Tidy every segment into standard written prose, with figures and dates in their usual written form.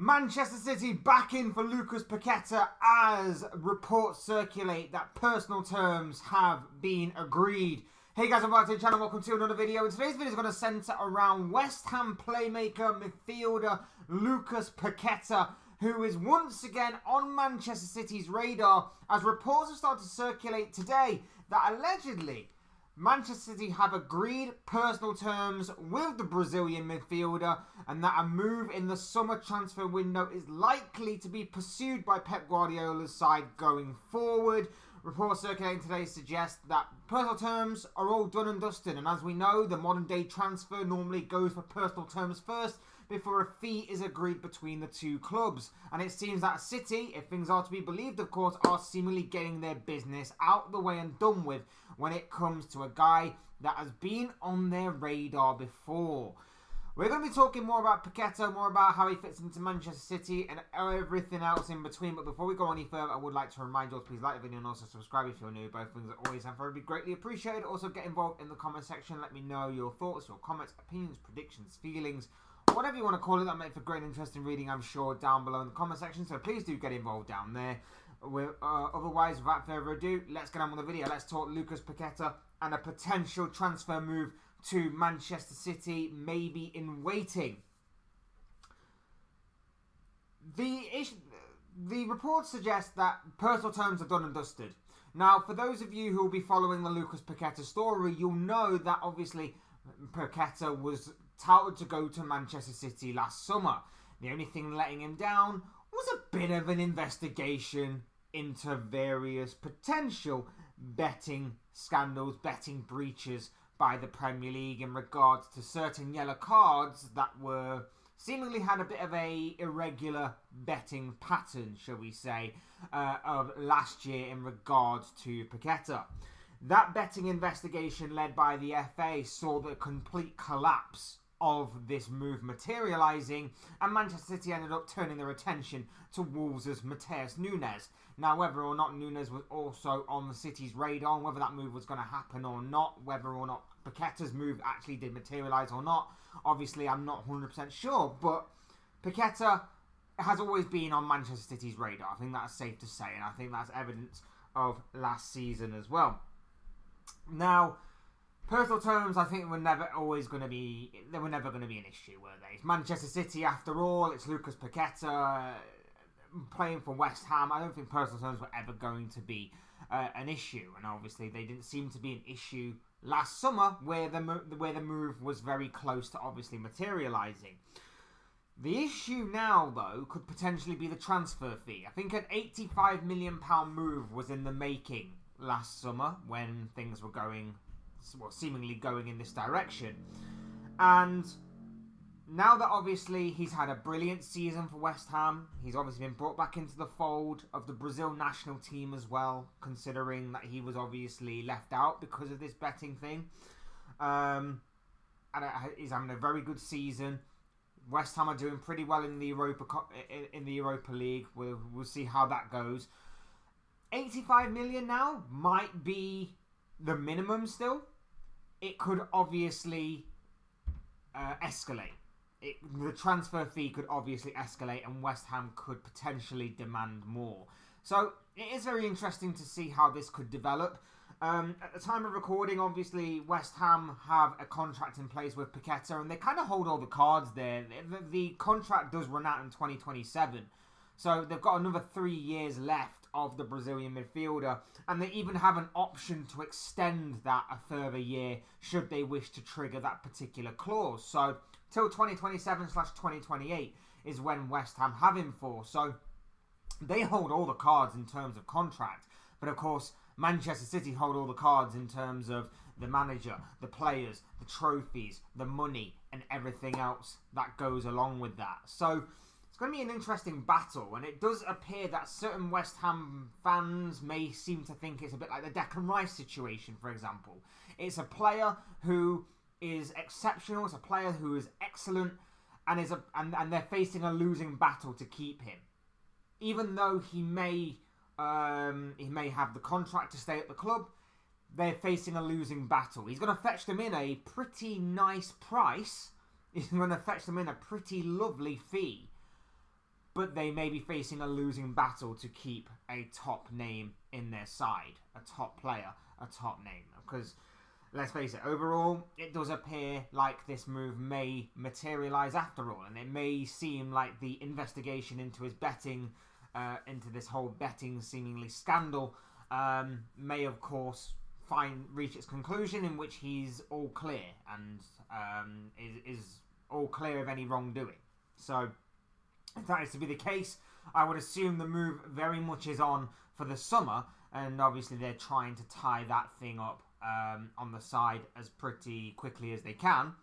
Manchester City back in for Lucas Paqueta as reports circulate that personal terms have been agreed. Hey guys, welcome back to the channel, welcome to another video. And today's video is going to centre around West Ham playmaker, midfielder Lucas Paqueta, who is once again on Manchester City's radar as reports have started to circulate today that allegedly Manchester City have agreed personal terms with the Brazilian midfielder and that a move in the summer transfer window is likely to be pursued by Pep Guardiola's side going forward. Reports circulating today suggest that personal terms are all done and dusted, and as we know, the modern day transfer normally goes for personal terms first before a fee is agreed between the two clubs. And it seems that City, if things are to be believed of course, are seemingly getting their business out the way and done with when it comes to a guy that has been on their radar before. We're going to be talking more about Paqueta, more about how he fits into Manchester City and everything else in between. But before we go any further, I would like to remind you all to please like the video and also subscribe if you're new. Both things are always and forever be greatly appreciated. Also get involved in the comment section. Let me know your thoughts, your comments, opinions, predictions, feelings, whatever you want to call it. That makes for great and interesting reading, I'm sure, down below in the comment section. So please do get involved down there. Otherwise, without further ado, let's get on with the video. Let's talk Lucas Paqueta and a potential transfer move to Manchester City, maybe in waiting. The reports suggest that personal terms are done and dusted. Now, for those of you who will be following the Lucas Paqueta story, you'll know that obviously Paqueta was touted to go to Manchester City last summer. The only thing letting him down was a bit of an investigation into various potential betting scandals, betting breaches by the Premier League in regards to certain yellow cards that were seemingly had a bit of a irregular betting pattern, shall we say, of last year in regards to Paqueta. That betting investigation led by the FA saw the complete collapse of this move materialising, and Manchester City ended up turning their attention to Wolves' Matheus Nunes. Now, whether or not Nunes was also on the City's radar, and whether that move was going to happen or not, whether or not Paqueta's move actually did materialise or not, obviously I'm not 100% sure, but Paqueta has always been on Manchester City's radar. I think that's safe to say, and I think that's evidence of last season as well. Now, personal terms, I think, were never going to be an issue, were they? It's Manchester City after all. It's Lucas Paqueta playing for West Ham. I don't think personal terms were ever going to be an issue, and obviously they didn't seem to be an issue last summer, where the move was very close to obviously materialising. The issue now, though, could potentially be the transfer fee. I think an £85 million move was in the making last summer when things were going, well, seemingly going in this direction. And now that obviously he's had a brilliant season for West Ham, he's obviously been brought back into the fold of the Brazil national team as well, considering that he was obviously left out because of this betting thing. And he's having a very good season. West Ham are doing pretty well in the Europa League. We'll see how that goes. 85 million now might be the minimum still. It could obviously escalate. The transfer fee could obviously escalate, and West Ham could potentially demand more. So it is very interesting to see how this could develop. At the time of recording, obviously, West Ham have a contract in place with Paqueta, and they kind of hold all the cards there. The contract does run out in 2027. So they've got another 3 years left of the Brazilian midfielder, and they even have an option to extend that a further year should they wish to trigger that particular clause. So till 2027/2028 is when West Ham have him for. So they hold all the cards in terms of contract. But of course, Manchester City hold all the cards in terms of the manager, the players, the trophies, the money, and everything else that goes along with that. So it's going to be an interesting battle, and it does appear that certain West Ham fans may seem to think it's a bit like the Declan Rice situation, for example. It's a player who is exceptional, it's a player who is excellent, and they're facing a losing battle to keep him. Even though he may have the contract to stay at the club, they're facing a losing battle. He's going to fetch them in a pretty nice price. He's going to fetch them in a pretty lovely fee. but they may be facing a losing battle to keep a top name in their side, a top player, a top name. Because, let's face it, overall, it does appear like this move may materialise after all, and it may seem like the investigation into his betting, into this whole betting seemingly scandal, may of course reach its conclusion in which he's all clear and is all clear of any wrongdoing. So, if that is to be the case, I would assume the move very much is on for the summer, and obviously they're trying to tie that thing up on the side as pretty quickly as they can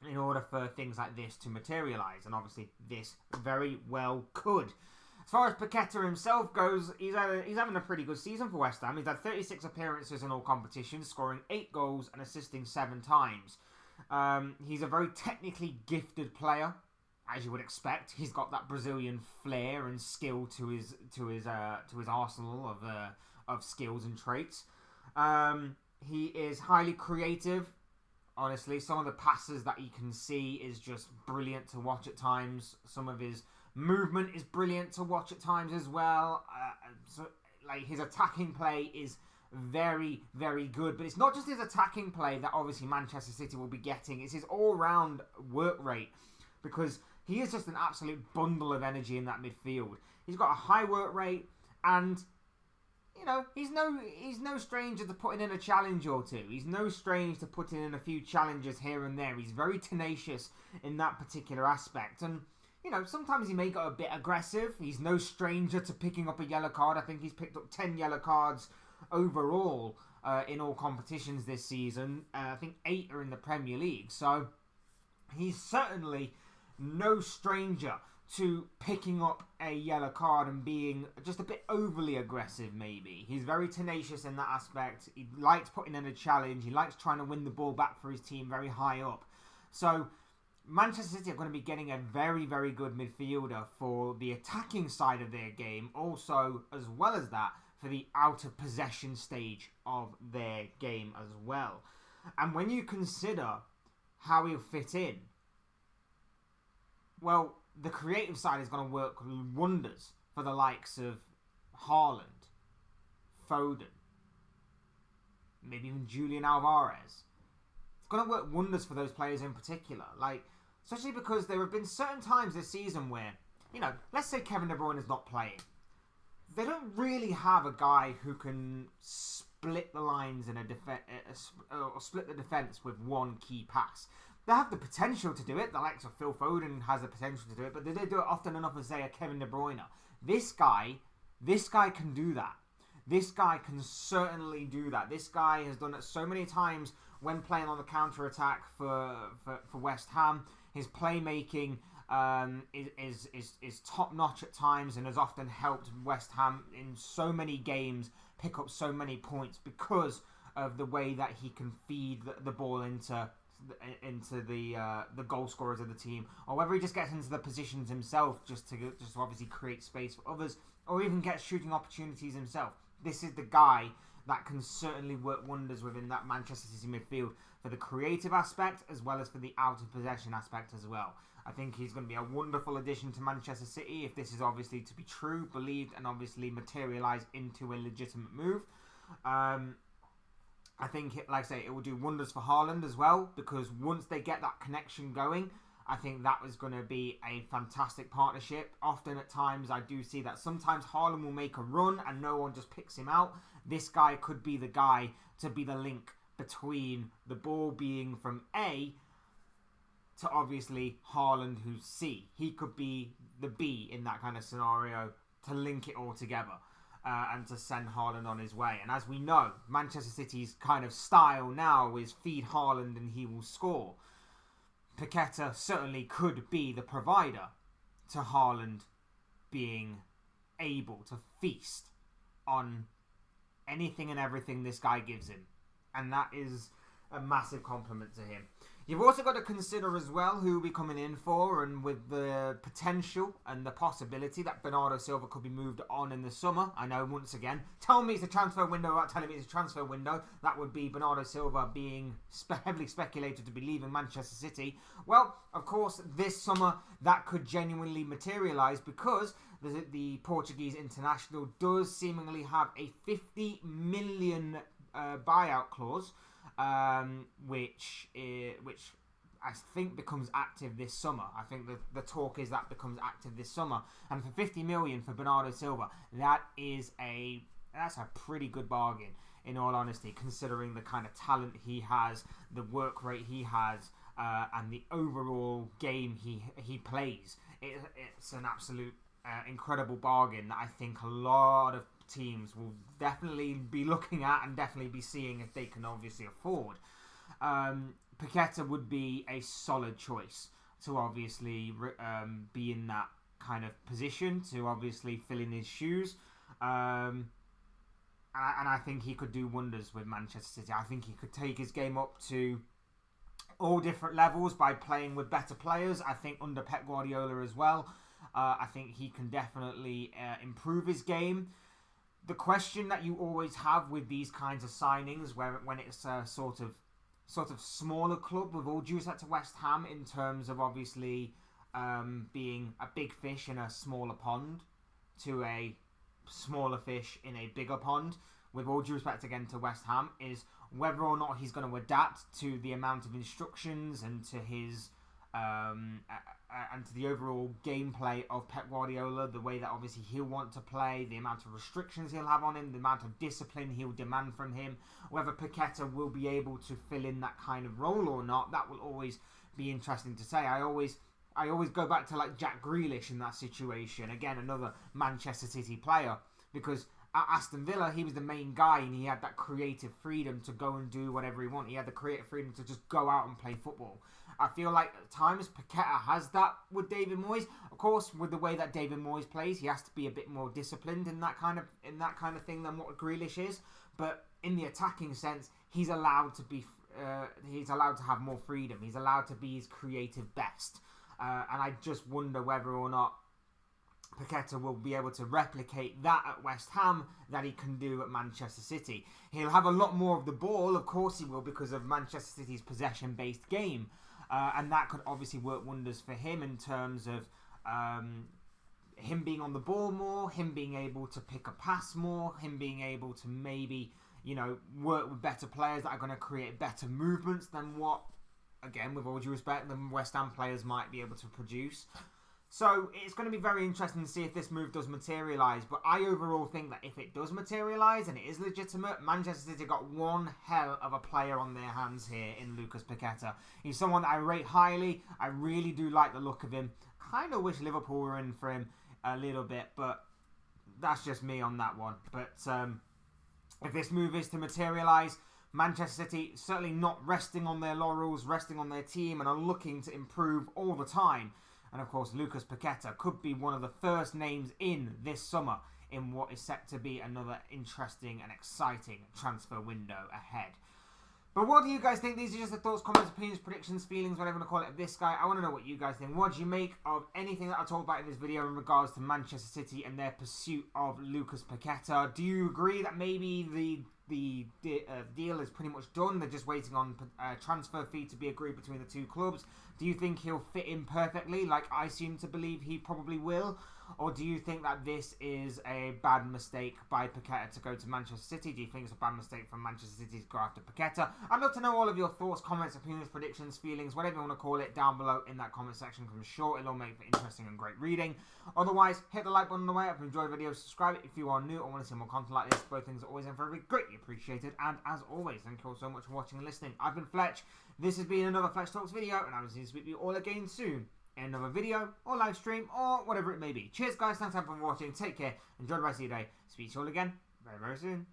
in order for things like this to materialise, and obviously this very well could. As far as Paqueta himself goes, he's having a pretty good season for West Ham. He's had 36 appearances in all competitions, scoring 8 goals and assisting 7 times. He's a very technically gifted player, as you would expect. He's got that Brazilian flair and skill to his arsenal of skills and traits. He is highly creative. Honestly, some of the passes that he can see is just brilliant to watch at times. Some of his movement is brilliant to watch at times as well. His attacking play is very, very good. But it's not just his attacking play that obviously Manchester City will be getting. It's his all-round work rate, because he is just an absolute bundle of energy in that midfield. He's got a high work rate, and he's no stranger to putting in a challenge or two. He's no stranger to putting in a few challenges here and there. He's very tenacious in that particular aspect. And, sometimes he may go a bit aggressive. He's no stranger to picking up a yellow card. I think he's picked up 10 yellow cards overall in all competitions this season. I think 8 are in the Premier League. So he's certainly no stranger to picking up a yellow card and being just a bit overly aggressive, maybe. He's very tenacious in that aspect. He likes putting in a challenge. He likes trying to win the ball back for his team very high up. So Manchester City are going to be getting a very, very good midfielder for the attacking side of their game. Also, as well as that, for the out-of-possession stage of their game as well. And when you consider how he'll fit in, well, the creative side is going to work wonders for the likes of Haaland, Foden, maybe even Julian Alvarez. It's going to work wonders for those players in particular. Especially because there have been certain times this season where, let's say Kevin De Bruyne is not playing. They don't really have a guy who can split the lines in or split the defence with one key pass. They have the potential to do it. The likes of Phil Foden has the potential to do it, but they do it often enough as, say, a Kevin De Bruyne. This guy can do that. This guy can certainly do that. This guy has done it so many times when playing on the counter-attack for West Ham. His playmaking is top-notch at times and has often helped West Ham in so many games pick up so many points because of the way that he can feed the ball into the goal scorers of the team, or whether he just gets into the positions himself just to obviously create space for others, or even get shooting opportunities himself. This is the guy that can certainly work wonders within that Manchester City midfield for the creative aspect as well as for the out of possession aspect as well. I think he's going to be a wonderful addition to Manchester City if this is obviously to be true, believed, and obviously materialised into a legitimate move. I think, like I say, it will do wonders for Haaland as well, because once they get that connection going, I think that was going to be a fantastic partnership. Often at times I do see that sometimes Haaland will make a run and no one just picks him out. This guy could be the guy to be the link between the ball being from A to obviously Haaland, who's C. He could be the B in that kind of scenario to link it all together. And to send Haaland on his way. And as we know, Manchester City's kind of style now is feed Haaland and he will score. Paqueta certainly could be the provider to Haaland being able to feast on anything and everything this guy gives him. And that is a massive compliment to him. You've also got to consider as well who will be coming in for, and with the potential and the possibility that Bernardo Silva could be moved on in the summer. I know, once again, tell me it's a transfer window without telling me it's a transfer window. That would be Bernardo Silva being heavily speculated to be leaving Manchester City. Well, of course, this summer that could genuinely materialise, because the Portuguese international does seemingly have a 50 million buyout clause. Which I think becomes active this summer. I think the talk is that becomes active this summer. And for 50 million for Bernardo Silva, that's a pretty good bargain, in all honesty, considering the kind of talent he has, the work rate he has, and the overall game he plays. It's an absolute incredible bargain that I think a lot of teams will definitely be looking at and definitely be seeing if they can obviously afford. Paqueta would be a solid choice to obviously be in that kind of position, to obviously fill in his shoes. And I think he could do wonders with Manchester City. I think he could take his game up to all different levels by playing with better players. I think under Pep Guardiola as well. I think he can definitely improve his game. The question that you always have with these kinds of signings, when it's a sort of smaller club, with all due respect to West Ham, in terms of obviously being a big fish in a smaller pond to a smaller fish in a bigger pond, with all due respect again to West Ham, is whether or not he's going to adapt to the amount of instructions and to his and to the overall gameplay of Pep Guardiola, the way that obviously he'll want to play, the amount of restrictions he'll have on him, the amount of discipline he'll demand from him, whether Paqueta will be able to fill in that kind of role or not. That will always be interesting to say. I always go back to like Jack Grealish in that situation. Again, another Manchester City player, because at Aston Villa, he was the main guy and he had that creative freedom to go and do whatever he wanted. He had the creative freedom to just go out and play football. I feel like at times Paqueta has that with David Moyes. Of course, with the way that David Moyes plays, he has to be a bit more disciplined in that kind of thing than what Grealish is. But in the attacking sense, he's allowed to be. He's allowed to have more freedom. He's allowed to be his creative best. And I just wonder whether or not Paqueta will be able to replicate that at West Ham that he can do at Manchester City. He'll have a lot more of the ball, of course he will, because of Manchester City's possession-based game. And that could obviously work wonders for him in terms of him being on the ball more, him being able to pick a pass more, him being able to maybe, work with better players that are going to create better movements than what, again, with all due respect, the West Ham players might be able to produce. So it's going to be very interesting to see if this move does materialise. But I overall think that if it does materialise and it is legitimate, Manchester City got one hell of a player on their hands here in Lucas Paqueta. He's someone that I rate highly. I really do like the look of him. Kind of wish Liverpool were in for him a little bit, but that's just me on that one. But if this move is to materialise, Manchester City certainly not resting on their laurels, resting on their team, and are looking to improve all the time. And of course, Lucas Paqueta could be one of the first names in this summer in what is set to be another interesting and exciting transfer window ahead. But what do you guys think? These are just the thoughts, comments, opinions, predictions, feelings, whatever you want to call it, of this guy. I want to know what you guys think. What do you make of anything that I talked about in this video in regards to Manchester City and their pursuit of Lucas Paqueta? Do you agree that maybe the deal is pretty much done? They're just waiting on a transfer fee to be agreed between the two clubs. Do you think he'll fit in perfectly, like I seem to believe he probably will? Or do you think that this is a bad mistake by Paqueta to go to Manchester City? Do you think it's a bad mistake for Manchester City to go after Paqueta? I'd love to know all of your thoughts, comments, opinions, predictions, feelings, whatever you want to call it, down below in that comment section. Because I'm sure it'll make for interesting and great reading. Otherwise, hit the like button on the way. If you enjoyed the video, subscribe if you are new or want to see more content like this. Both things are always and forever greatly appreciated. And as always, thank you all so much for watching and listening. I've been Fletch. This has been another Fletch Talks video, and I will see you speak to you all again soon in another video or live stream or whatever it may be. Cheers guys, thanks for watching, take care, enjoy the rest of your day, speak to you all again very, very soon.